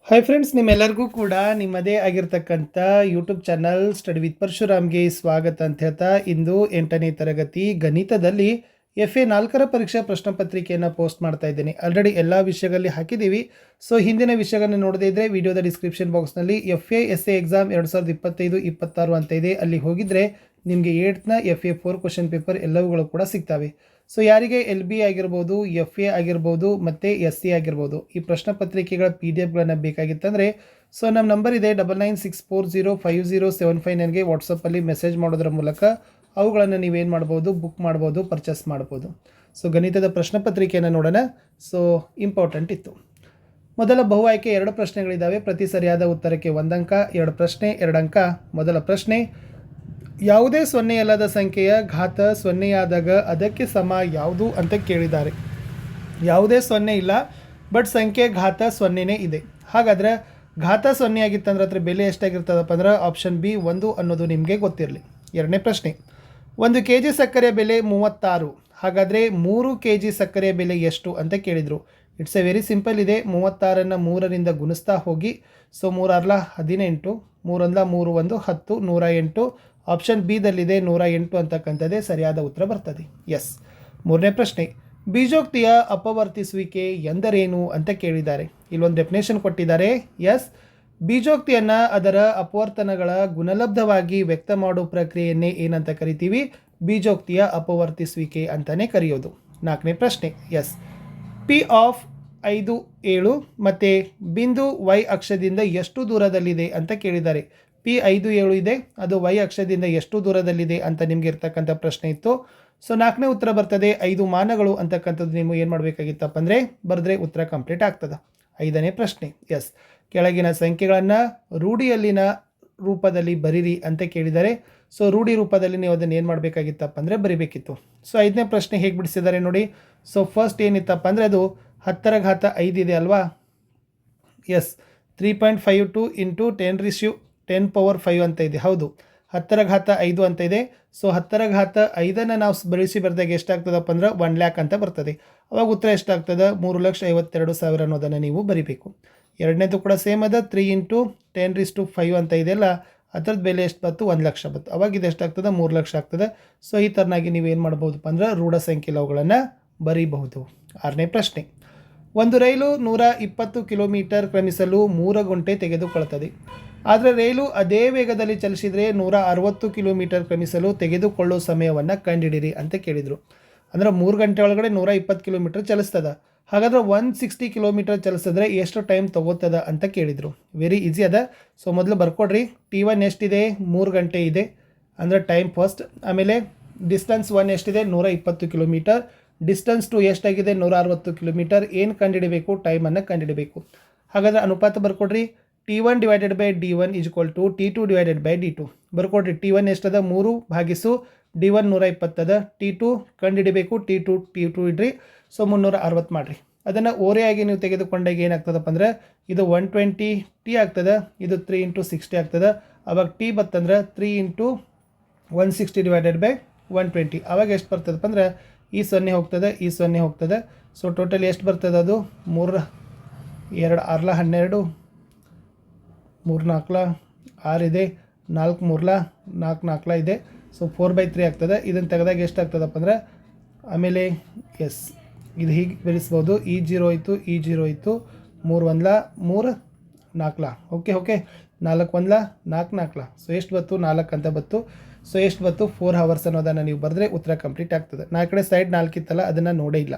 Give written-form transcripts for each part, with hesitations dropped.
Hi friends, ನಿಮ್ಮೆಲ್ಲರಿಗೂ ಕೂಡ ನಿಮ್ಮದೇ ಆಗಿರ್ತಕ್ಕಂಥ ಯೂಟ್ಯೂಬ್ ಚಾನಲ್ ಸ್ಟಡಿ ವಿತ್ ಪರಶುರಾಮ್ಗೆ ಸ್ವಾಗತ ಅಂತ ಹೇಳ್ತಾ, ಇಂದು 8ನೇ ತರಗತಿ ಗಣಿತದಲ್ಲಿ FA 4ರ ಪರೀಕ್ಷಾ ಪ್ರಶ್ನೆ ಪತ್ರಿಕೆಯನ್ನು ಪೋಸ್ಟ್ ಮಾಡ್ತಾ ಇದ್ದೀನಿ. ಆಲ್ರೆಡಿ ಎಲ್ಲ ವಿಷಯಗಳಲ್ಲಿ ಹಾಕಿದ್ದೀವಿ. ಸೊ ಹಿಂದಿನ ವಿಷಯಗಳನ್ನು ನೋಡದೇ ಇದ್ದರೆ ವಿಡಿಯೋದ ಡಿಸ್ಕ್ರಿಪ್ಷನ್ ಬಾಕ್ಸ್ನಲ್ಲಿ FA SA ಎಕ್ಸಾಮ್ 2025-26 ಅಂತ ಇದೆ. ಅಲ್ಲಿ ಹೋಗಿದರೆ ನಿಮಗೆ 8ನ FA 4 ಕ್ವಶನ್ ಪೇಪರ್ ಎಲ್ಲವುಗಳು ಕೂಡ ಸಿಗ್ತವೆ. ಸೊ ಯಾರಿಗೆ LB ಆಗಿರ್ಬೋದು, FA ಆಗಿರ್ಬೋದು ಮತ್ತು SC ಆಗಿರ್ಬೋದು ಈ ಪ್ರಶ್ನೆ ಪತ್ರಿಕೆಗಳ PDF ಬೇಕಾಗಿತ್ತಂದರೆ ಸೊ ನಮ್ಮ ನಂಬರ್ ಇದೆ 9964050759ಗೆ ವಾಟ್ಸಪ್ಪಲ್ಲಿ ಮೆಸೇಜ್ ಮಾಡೋದ್ರ ಮೂಲಕ ಅವುಗಳನ್ನು ನೀವೇನು ಮಾಡ್ಬೋದು, ಬುಕ್ ಮಾಡ್ಬೋದು, ಪರ್ಚೇಸ್ ಮಾಡ್ಬೋದು. ಸೊ ಗಣಿತದ ಪ್ರಶ್ನೆ ಪತ್ರಿಕೆಯನ್ನು ನೋಡೋಣ. ಸೊ ಇಂಪಾರ್ಟೆಂಟ್ ಇತ್ತು. ಮೊದಲ ಬಹು ಆಯ್ಕೆ 2 ಪ್ರಶ್ನೆಗಳಿದ್ದಾವೆ. ಪ್ರತಿ ಸರಿಯಾದ ಉತ್ತರಕ್ಕೆ 1 ಅಂಕ. 2 ಪ್ರಶ್ನೆ 2 ಅಂಕ. ಮೊದಲ ಪ್ರಶ್ನೆ, ಯಾವುದೇ ಸೊನ್ನೆಯಲ್ಲದ ಸಂಖ್ಯೆಯ ಘಾತ ಸೊನ್ನೆಯಾದಾಗ ಅದಕ್ಕೆ ಸಮ ಯಾವುದು ಅಂತ ಕೇಳಿದ್ದಾರೆ. ಯಾವುದೇ ಸೊನ್ನೆ ಇಲ್ಲ, ಬಟ್ ಸಂಖ್ಯೆ ಘಾತ ಸೊನ್ನೆನೇ ಇದೆ. ಹಾಗಾದರೆ ಘಾತ ಸೊನ್ನೆ ಆಗಿತ್ತಂದ್ರೆ ಅದರ ಬೆಲೆ ಎಷ್ಟಾಗಿರ್ತದಪ್ಪ ಅಂದ್ರೆ ಆಪ್ಷನ್ ಬಿ 1 ಅನ್ನೋದು ನಿಮಗೆ ಗೊತ್ತಿರಲಿ. 2ನೇ ಪ್ರಶ್ನೆ, 1 kg ಸಕ್ಕರೆ ಬೆಲೆ 36. ಹಾಗಾದರೆ 3 kg ಸಕ್ಕರೆ ಬೆಲೆ ಎಷ್ಟು ಅಂತ ಕೇಳಿದರು. ಇಟ್ಸ್ ಎ ವೆರಿ ಸಿಂಪಲ್ ಇದೆ. 36ಅನ್ನು 3ರಿಂದ ಗುಣಿಸ್ತಾ ಹೋಗಿ. ಸೊ 3 6 18, 3 1 3 1 10, 108. ಆಪ್ಷನ್ ಬಿದಲ್ಲಿದೆ 108 ಅಂತಕ್ಕಂಥದ್ದೇ ಸರಿಯಾದ ಉತ್ತರ ಬರ್ತದೆ. ಎಸ್. 3ನೇ ಪ್ರಶ್ನೆ, ಬೀಜೋಕ್ತಿಯ ಅಪವರ್ತಿಸುವಿಕೆ ಎಂದರೇನು ಅಂತ ಕೇಳಿದ್ದಾರೆ. ಇಲ್ಲೊಂದು ಡೆಫಿನೇಷನ್ ಕೊಟ್ಟಿದ್ದಾರೆ. ಎಸ್, ಬೀಜೋಕ್ತಿಯನ್ನು ಅದರ ಅಪವರ್ತನಗಳ ಗುಣಲಬ್ಧವಾಗಿ ವ್ಯಕ್ತ ಮಾಡೋ ಪ್ರಕ್ರಿಯೆಯನ್ನೇ ಏನಂತ ಕರಿತೀವಿ? ಬೀಜೋಕ್ತಿಯ ಅಪವರ್ತಿಸುವಿಕೆ ಅಂತಲೇ ಕರೆಯೋದು. 4ನೇ ಪ್ರಶ್ನೆ, ಎಸ್, ಪಿ ಆಫ್ 5 7 ಮತ್ತು ಬಿಂದು y ಅಕ್ಷದಿಂದ ಎಷ್ಟು ದೂರದಲ್ಲಿದೆ ಅಂತ ಕೇಳಿದ್ದಾರೆ. ಪಿ 5 7 ಇದೆ, ಅದು y ಅಕ್ಷದಿಂದ ಎಷ್ಟು ದೂರದಲ್ಲಿದೆ ಅಂತ ನಿಮಗೆ ಇರ್ತಕ್ಕಂಥ ಪ್ರಶ್ನೆ ಇತ್ತು. ಸೊ 4ನೇ ಉತ್ತರ ಬರ್ತದೆ 5 ಮಾನಗಳು ಅಂತಕ್ಕಂಥದ್ದು. ನೀವು ಏನು ಮಾಡಬೇಕಾಗಿತ್ತಪ್ಪ ಅಂದರೆ ಬರೆದ್ರೆ ಉತ್ತರ ಕಂಪ್ಲೀಟ್ ಆಗ್ತದೆ. 5ನೇ ಪ್ರಶ್ನೆ, ಎಸ್, ಕೆಳಗಿನ ಸಂಖ್ಯೆಗಳನ್ನು ರೂಢಿಯಲ್ಲಿನ ರೂಪದಲ್ಲಿ ಬರೀರಿ ಅಂತ ಕೇಳಿದ್ದಾರೆ. ಸೊ ರೂಢಿ ರೂಪದಲ್ಲಿ ನೀವು ಅದನ್ನು ಏನು ಮಾಡಬೇಕಾಗಿತ್ತಪ್ಪ ಅಂದರೆ ಬರಿಬೇಕಿತ್ತು. ಸೊ 5ನೇ ಪ್ರಶ್ನೆ ಹೇಗೆ ಬಿಡಿಸಿದ್ದಾರೆ ನೋಡಿ. ಸೊ ಫಸ್ಟ್ ಏನಿತ್ತಪ್ಪ ಅಂದರೆ ಅದು 10ರ ಘಾತ 5 ಇದೆ ಅಲ್ವಾ. ಎಸ್, 3.52 ಇಂಟು 10^5 ಅಂತ ಇದೆ. ಹೌದು, 10ರ ಘಾತ 5 ಅಂತ ಇದೆ. ಸೊ 10ರ ಘಾತ 5ಅನ್ನು ನಾವು ಬಳಸಿ ಬರೆದಾಗ ಎಷ್ಟಾಗ್ತದಪ್ಪ ಅಂದ್ರೆ 1 lakh ಅಂತ ಬರ್ತದೆ. ಅವಾಗ ಉತ್ತರ ಎಷ್ಟಾಗ್ತದೆ? 3,52,000 ಅನ್ನೋದನ್ನು ನೀವು ಬರಿಬೇಕು. 2ನೇದು ಕೂಡ ಸೇಮ್ ಅದ. 3 ಇಂಟು 10^5 ಅಂತ ಇದೆಯಲ್ಲ, ಅದರದ್ದು ಬೆಲೆ ಎಷ್ಟು ಬಂತು? 1 ಲಕ್ಷ ಬಂತು. ಅವಾಗ ಇದು ಎಷ್ಟಾಗ್ತದೆ? 3 ಲಕ್ಷ ಆಗ್ತದೆ. ಸೊ ಈ ಥರನಾಗಿ ನೀವು ಏನು ಮಾಡ್ಬೋದಪ್ಪ ಅಂದ್ರೆ ರೂಢ ಸಂಖ್ಯೆ ಅವುಗಳನ್ನು ಬರೀಬಹುದು. 6ನೇ ಪ್ರಶ್ನೆ, ಒಂದು ರೈಲು 120 ಕಿಲೋಮೀಟರ್ ಕ್ರಮಿಸಲು 3 ಗಂಟೆ ತೆಗೆದುಕೊಳ್ಳುತ್ತದೆ. ಆದರೆ ರೈಲು ಅದೇ ವೇಗದಲ್ಲಿ ಚಲಿಸಿದರೆ 160 ಕಿಲೋಮೀಟರ್ ಕ್ರಮಿಸಲು ತೆಗೆದುಕೊಳ್ಳೋ ಸಮಯವನ್ನು ಕಂಡುಹಿಡಿಯಿರಿ ಅಂತ ಕೇಳಿದರು. ಅಂದರೆ 3 ಗಂಟೆ ಒಳಗಡೆ 120 ಕಿಲೋಮೀಟರ್ ಚಲಿಸ್ತದ. ಹಾಗಾದರೆ 160 ಕಿಲೋಮೀಟರ್ ಚಲಿಸಿದ್ರೆ ಎಷ್ಟು ಟೈಮ್ ತೊಗೋತದ ಅಂತ ಕೇಳಿದರು. ವೆರಿ ಈಸಿ ಅದ. ಸೊ ಮೊದಲು ಬರ್ಕೊಡ್ರಿ. T1 ಎಷ್ಟಿದೆ? 3 ಗಂಟೆ ಇದೆ ಅಂದರೆ ಟೈಮ್ ಫಸ್ಟ್. ಆಮೇಲೆ ಡಿಸ್ಟೆನ್ಸ್ 1 ಎಷ್ಟಿದೆ? 120 ಕಿಲೋಮೀಟರ್. ಡಿಸ್ಟೆನ್ಸ್ 2 ಎಷ್ಟಾಗಿದೆ? 160 ಕಿಲೋಮೀಟರ್. ಏನು ಕಂಡುಹಿಡಬೇಕು? ಟೈಮನ್ನು ಕಂಡುಹಿಡಬೇಕು. ಹಾಗಾದರೆ ಅನುಪಾತ ಬರ್ಕೊಡ್ರಿ. T1 divided by D1 = T2 divided by D2. ಬರ್ಕೊಡ್ರಿ. T1 ಎಷ್ಟದ? 3 ಭಾಗಿಸು D1 120 ಅದ. T2 ಕಂಡುಹಿಡಬೇಕು. T2 ಇಡ್ರಿ. ಸೊ 360 ಮಾಡಿರಿ. ಅದನ್ನು ಓರೆಯಾಗಿ ನೀವು ತೆಗೆದುಕೊಂಡಾಗ ಏನಾಗ್ತದಪ್ಪ ಅಂದರೆ ಇದು 120T ಆಗ್ತದೆ. ಇದು 3 ಇಂಟು 60 ಆಗ್ತದೆ. ಅವಾಗ T ಬತ್ತಂದ್ರೆ 3 ಇಂಟು 160 ಡಿವೈಡೆಡ್ ಬೈ 120. ಅವಾಗ ಎಷ್ಟು ಬರ್ತದಪ್ಪ ಅಂದ್ರೆ ಈ 0 ಹೋಗ್ತದೆ, ಈ 0 ಹೋಗ್ತದೆ. ಸೊ ಟೋಟಲ್ ಎಷ್ಟು ಬರ್ತದೆ? ಅದು 3 2 6 12, 3 4 6 ಇದೆ, 4 3 4 4 ಇದೆ. ಸೊ 4/3 ಆಗ್ತದೆ. ಇದನ್ನು ತೆಗೆದಾಗ ಎಷ್ಟು ಆಗ್ತದಪ್ಪ ಅಂದ್ರೆ ಆಮೇಲೆ ಎಸ್ ಇದು ಹೀಗೆ ಬೆಳೆಸ್ಬೋದು. ಈ 0 ಇತ್ತು, ಈ 0 ಇತ್ತು. 3 1 3 4. ಓಕೆ 4 1 4 4. ಸೊ ಎಷ್ಟು ಬತ್ತು? 4 ಅಂತ ಬತ್ತು. ಸೊ ಎಷ್ಟು ಬತ್ತು? 4 hours ಅನ್ನೋದನ್ನು ನೀವು ಬರೆದ್ರೆ ಉತ್ತರ ಕಂಪ್ಲೀಟ್ ಆಗ್ತದೆ. ನಾ ಕಡೆ ಸೈಡ್ 4 ಇತ್ತಲ್ಲ, ಅದನ್ನು ನೋಡೇ ಇಲ್ಲ.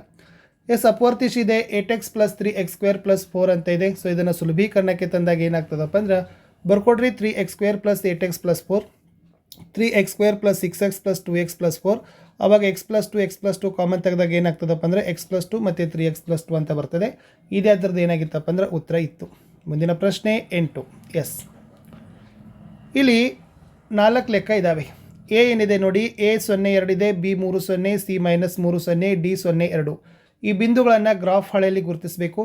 ಎಸ್, ಅಪವರ್ತಿಸಿದೆ 8x + 3x² + 4 ಅಂತ ಇದೆ. ಸೊ ಇದನ್ನು ಸುಲಭೀಕರಣಕ್ಕೆ ತಂದಾಗ ಏನಾಗ್ತದಪ್ಪ ಅಂದ್ರೆ ಬರ್ಕೊಡ್ರಿ. 3x² + 8x + 4, 3x² + 6x + 2x + 4. ಅವಾಗ x + 2 x + 2 ಕಾಮನ್ ತೆಗೆದಾಗ ಏನಾಗ್ತದಪ್ಪ ಅಂದರೆ x + 2 ಮತ್ತು 3x + 2 ಅಂತ ಬರ್ತದೆ. ಇದೇ ಅದರದ್ದು ಏನಾಗಿತ್ತಪ್ಪ ಅಂದ್ರೆ ಉತ್ತರ ಇತ್ತು. ಮುಂದಿನ ಪ್ರಶ್ನೆ 8. ಎಸ್, ಇಲ್ಲಿ 4 ಲೆಕ್ಕ ಇದ್ದಾವೆ. ಎ ಏನಿದೆ ನೋಡಿ. A 0 2 ಇದೆ, B 3 0, C -3 0, D 0 2. ಈ ಬಿಂದುಗಳನ್ನು ಗ್ರಾಫ್ ಹಾಳೆಯಲ್ಲಿ ಗುರುತಿಸಬೇಕು.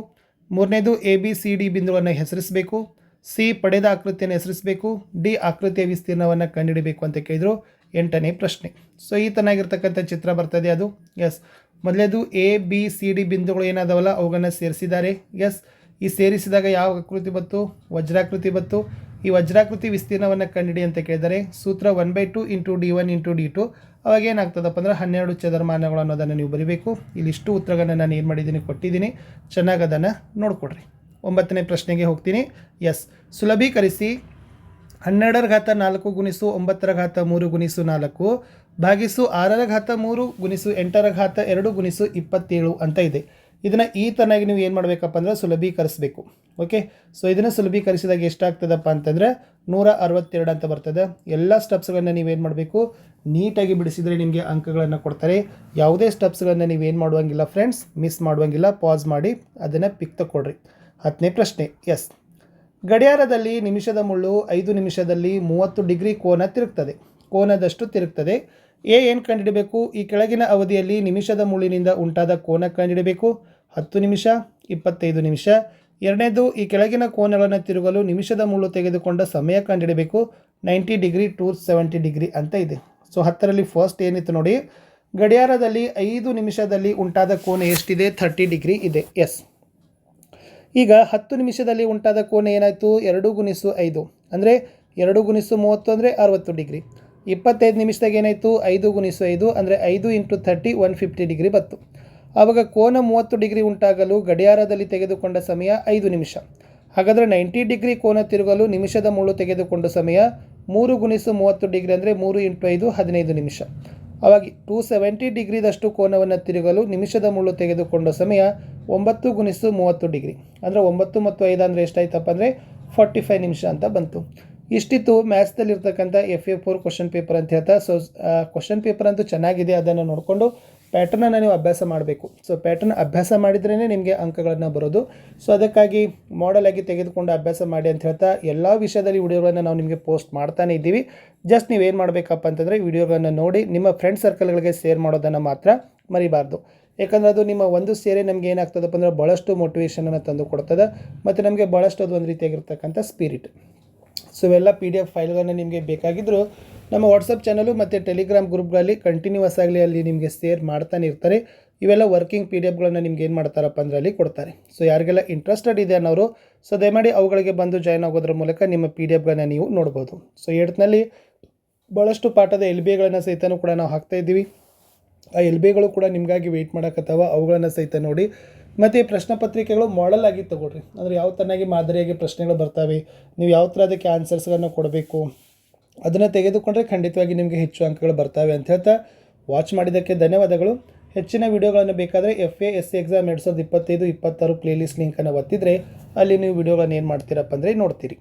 3ನೇದು ABCD ಬಿಂದುಗಳನ್ನು ಹೆಸರಿಸಬೇಕು. C ಪಡೆದ ಆಕೃತಿಯನ್ನು ಹೆಸರಿಸಬೇಕು. D ಆಕೃತಿಯ ವಿಸ್ತೀರ್ಣವನ್ನು ಕಂಡುಹಿಡಬೇಕು ಅಂತ ಕೇಳಿದರು. 8ನೇ ಪ್ರಶ್ನೆ. ಸೊ ಈ ತನಾಗಿರ್ತಕ್ಕಂಥ ಚಿತ್ರ ಬರ್ತದೆ ಅದು. ಎಸ್, ಮೊದಲೇದು ABCD ಬಿಂದುಗಳು ಏನಾದವಲ್ಲ ಅವುಗಳನ್ನು ಸೇರಿಸಿದ್ದಾರೆ. ಎಸ್, ಈ ಸೇರಿಸಿದಾಗ ಯಾವ ಆಕೃತಿ ಬಂತು? ವಜ್ರಾಕೃತಿ ಬಂತು. ಈ ವಜ್ರಾಕೃತಿ ವಿಸ್ತೀರ್ಣವನ್ನು ಕಂಡುಹಿಡಿ ಅಂತ ಕೇಳಿದರೆ ಸೂತ್ರ 1/2 ಇಂಟು D1 ಇಂಟು D2 ಅವಾಗ ಏನಾಗ್ತದಪ್ಪ ಅಂದ್ರೆ 12 ಚದರಮಾನಗಳು ಅನ್ನೋದನ್ನು ನೀವು ಬರೀಬೇಕು. ಇಲ್ಲಿಷ್ಟು ಉತ್ತರಗಳನ್ನು ನಾನು ಏನು ಮಾಡಿದ್ದೀನಿ ಕೊಟ್ಟಿದ್ದೀನಿ, ಚೆನ್ನಾಗಿ ಅದನ್ನು ನೋಡಿಕೊಡ್ರಿ. 9ನೇ ಪ್ರಶ್ನೆಗೆ ಹೋಗ್ತೀನಿ. ಎಸ್, ಸುಲಭೀಕರಿಸಿ 12 ಗುಣಿಸು 9 3 ಗುಣಿಸು 4 ಭಾಗಿಸು 6 3 ಗುಣಿಸು 8 2 ಗುಣಿಸು 27 ಅಂತ ಇದೆ. ಇದನ್ನು ಈ ತನಾಗಿ ನೀವು ಏನು ಮಾಡಬೇಕಪ್ಪ ಅಂದ್ರೆ ಸುಲಭೀಕರಿಸಬೇಕು. ಓಕೆ, ಸೊ ಇದನ್ನು ಸುಲಭೀಕರಿಸಿದಾಗ ಎಷ್ಟಾಗ್ತದಪ್ಪ ಅಂತಂದರೆ 162 ಅಂತ ಬರ್ತದೆ. ಎಲ್ಲ ಸ್ಟೆಪ್ಸ್ಗಳನ್ನು ನೀವೇನು ಮಾಡಬೇಕು, ನೀಟಾಗಿ ಬಿಡಿಸಿದರೆ ನಿಮಗೆ ಅಂಕಗಳನ್ನು ಕೊಡ್ತಾರೆ. ಯಾವುದೇ ಸ್ಟೆಪ್ಸ್ಗಳನ್ನು ನೀವೇನು ಮಾಡುವಂಗಿಲ್ಲ ಫ್ರೆಂಡ್ಸ್, ಮಿಸ್ ಮಾಡುವಂಗಿಲ್ಲ. ಪಾಸ್ ಮಾಡಿ ಅದನ್ನು ಪಿಕ್ ತಗೊಳ್ರಿ. 10ನೇ ಪ್ರಶ್ನೆ. ಎಸ್, ಗಡಿಯಾರದಲ್ಲಿ ನಿಮಿಷದ ಮುಳ್ಳು 5 ನಿಮಿಷದಲ್ಲಿ 30 ಡಿಗ್ರಿ ಕೋನದಷ್ಟು ತಿರುಗ್ತದೆ. ಏನು ಕಂಡುಹಿಡಬೇಕು? ಈ ಕೆಳಗಿನ ಅವಧಿಯಲ್ಲಿ ನಿಮಿಷದ ಮುಳ್ಳಿನಿಂದ ಉಂಟಾದ ಕೋನ ಕಂಡುಹಿಡಬೇಕು. 10 ನಿಮಿಷ, 25 ನಿಮಿಷ. ಎರಡನೇದು, ಈ ಕೆಳಗಿನ ಕೋನಗಳನ್ನು ತಿರುಗಲು ನಿಮಿಷದ ಮುಳ್ಳು ತೆಗೆದುಕೊಂಡ ಸಮಯ ಕಂಡುಹಿಡಬೇಕು. 90 ಡಿಗ್ರಿ ಟು 70 ಡಿಗ್ರಿ ಅಂತ ಇದೆ. ಸೊ 10ರಲ್ಲಿ ಫಸ್ಟ್ ಏನಿತ್ತು ನೋಡಿ, ಗಡಿಯಾರದಲ್ಲಿ 5 ನಿಮಿಷದಲ್ಲಿ ಉಂಟಾದ ಕೋನ ಎಷ್ಟಿದೆ? 30 ಡಿಗ್ರಿ ಇದೆ. ಎಸ್, ಈಗ 10 ನಿಮಿಷದಲ್ಲಿ ಉಂಟಾದ ಕೋನ ಏನಾಯಿತು? 2 ಗುಣಿಸು 5 ಅಂದರೆ 2 ಗುಣಿಸು 30 ಅಂದರೆ 60 ಡಿಗ್ರಿ. 25 ನಿಮಿಷದಾಗ ಏನಾಯಿತು? 5 ಗುಣಿಸು 5 ಅಂದರೆ 5 ಇಂಟು 30 150 ಡಿಗ್ರಿ ಬಂತು. ಆವಾಗ ಕೋನ 30 ಡಿಗ್ರಿ ಉಂಟಾಗಲು ಗಡಿಯಾರದಲ್ಲಿ ತೆಗೆದುಕೊಂಡ ಸಮಯ 5 ನಿಮಿಷ. ಹಾಗಾದರೆ 90 ಡಿಗ್ರಿ ಕೋನ ತಿರುಗಲು ನಿಮಿಷದ ಮುಳ್ಳು ತೆಗೆದುಕೊಂಡ ಸಮಯ 3 ಗುಣಿಸು 30 ಡಿಗ್ರಿ ಅಂದರೆ 3 ಇಂಟು 5 15 ನಿಮಿಷ. ಆವಾಗ 270 ಡಿಗ್ರಿದಷ್ಟು ಕೋನವನ್ನು ತಿರುಗಲು ನಿಮಿಷದ ಮುಳ್ಳು ತೆಗೆದುಕೊಂಡ ಸಮಯ 9 ಗುಣಿಸು 30 ಡಿಗ್ರಿ ಅಂದರೆ 9 ಮತ್ತು 5 ಅಂದರೆ ಎಷ್ಟಾಯ್ತಪ್ಪ ಅಂದರೆ 45 ನಿಮಿಷ ಅಂತ ಬಂತು. ಇಷ್ಟಿತ್ತು ಮ್ಯಾಥ್ಸ್ದಲ್ಲಿರ್ತಕ್ಕಂಥ FA4 ಕ್ವಶನ್ ಪೇಪರ್ ಅಂತ ಹೇಳ್ತಾ. ಸೊ ಕ್ವಶನ್ ಪೇಪರ್ ಅಂತೂ ಚೆನ್ನಾಗಿದೆ, ಅದನ್ನು ನೋಡಿಕೊಂಡು ಪ್ಯಾಟರ್ನನ್ನು ನೀವು ಅಭ್ಯಾಸ ಮಾಡಬೇಕು. ಸೊ ಪ್ಯಾಟರ್ನ್ ಅಭ್ಯಾಸ ಮಾಡಿದ್ರೇ ನಿಮಗೆ ಅಂಕಗಳನ್ನು ಬರೋದು. ಸೊ ಅದಕ್ಕಾಗಿ ಮಾಡೆಲ್ ಆಗಿ ತೆಗೆದುಕೊಂಡು ಅಭ್ಯಾಸ ಮಾಡಿ ಅಂತ ಹೇಳ್ತಾ ಎಲ್ಲ ವಿಷಯದಲ್ಲಿ ವಿಡಿಯೋಗಳನ್ನು ನಾವು ನಿಮಗೆ ಪೋಸ್ಟ್ ಮಾಡ್ತಾನೆ ಇದ್ದೀವಿ. ಜಸ್ಟ್ ನೀವೇನು ಮಾಡಬೇಕಪ್ಪ ಅಂತಂದರೆ ವಿಡಿಯೋಗಳನ್ನು ನೋಡಿ ನಿಮ್ಮ ಫ್ರೆಂಡ್ ಸರ್ಕಲ್ಗಳಿಗೆ ಶೇರ್ ಮಾಡೋದನ್ನು ಮಾತ್ರ ಮರಿಬಾರ್ದು. ಯಾಕಂದರೆ ಅದು ನಿಮ್ಮ ಒಂದು ಸೇರೆ ನಮಗೆ ಏನಾಗ್ತದಪ್ಪ ಅಂದರೆ ಭಾಳಷ್ಟು ಮೋಟಿವೇಶನನ್ನು ತಂದು ಕೊಡ್ತದೆ ಮತ್ತು ನಮಗೆ ಭಾಳಷ್ಟು ಅದು ಒಂದು ರೀತಿಯಾಗಿರ್ತಕ್ಕಂಥ ಸ್ಪಿರಿಟ್. ಸೊ ಇವೆಲ್ಲ PDF ಫೈಲ್ಗಳನ್ನು ನಿಮಗೆ ಬೇಕಾಗಿದ್ದರೂ ನಮ್ಮ ವಾಟ್ಸಪ್ ಚಾನಲು ಮತ್ತು ಟೆಲಿಗ್ರಾಮ್ ಗ್ರೂಪ್ಗಳಲ್ಲಿ ಕಂಟಿನ್ಯೂಸ್ ಆಗಲಿ ಅಲ್ಲಿ ನಿಮಗೆ ಶೇರ್ ಮಾಡ್ತಾನೆ ಇರ್ತಾರೆ. ಇವೆಲ್ಲ ವರ್ಕಿಂಗ್ PDF ನಿಮ್ಗೆ ಏನು ಮಾಡ್ತಾರಪ್ಪ ಅಂದರೆ ಅಲ್ಲಿ ಕೊಡ್ತಾರೆ. ಸೊ ಯಾರಿಗೆಲ್ಲ ಇಂಟ್ರೆಸ್ಟೆಡ್ ಇದೆ ಅನ್ನೋರು ಸೊ ದಯಮಾಡಿ ಅವುಗಳಿಗೆ ಬಂದು ಜಾಯ್ನ್ ಆಗೋದ್ರ ಮೂಲಕ ನಿಮ್ಮ PDF ನೀವು ನೋಡ್ಬೋದು. ಸೊ 8ನಲ್ಲಿ ಭಾಳಷ್ಟು ಪಾಠದ LBಗಳನ್ನು ಸಹಿತನೂ ಕೂಡ ನಾವು ಹಾಕ್ತಾಯಿದ್ದೀವಿ. ಆ LBಗಳು ಕೂಡ ನಿಮಗಾಗಿ ವೆಯ್ಟ್ ಮಾಡೋಕ್ಕತ್ತವ, ಅವುಗಳನ್ನು ಸಹಿತ ನೋಡಿ. ಮತ್ತು ಪ್ರಶ್ನೆ ಪತ್ರಿಕೆಗಳು ಮಾಡೆಲ್ ಆಗಿ ತೊಗೊಳ್ರಿ. ಅಂದರೆ ಯಾವ ಥರನಾಗಿ ಮಾದರಿಯಾಗಿ ಪ್ರಶ್ನೆಗಳು ಬರ್ತವೆ, ನೀವು ಯಾವ ಥರ ಅದಕ್ಕೆ ಆನ್ಸರ್ಸ್ಗಳನ್ನು ಕೊಡಬೇಕು ಅದನ್ನು ತೆಗೆದುಕೊಂಡ್ರೆ ಖಂಡಿತವಾಗಿ ನಿಮಗೆ ಹೆಚ್ಚು ಅಂಕಗಳು ಬರ್ತವೆ ಅಂತ ಹೇಳ್ತಾ ವಾಚ್ ಮಾಡಿದ್ದಕ್ಕೆ ಧನ್ಯವಾದಗಳು. ಹೆಚ್ಚಿನ ವಿಡಿಯೋಗಳನ್ನು ಬೇಕಾದರೆ FA SC ಎಕ್ಸಾಮ್ 2025-26 ಪ್ಲೇಲಿಸ್ಟ್ ಲಿಂಕನ್ನು ಒತ್ತಿದರೆ ಅಲ್ಲಿ ನೀವು ವಿಡಿಯೋಗಳನ್ನು ಏನು ಮಾಡ್ತೀರಪ್ಪ ಅಂದರೆ ನೋಡ್ತೀರಿ.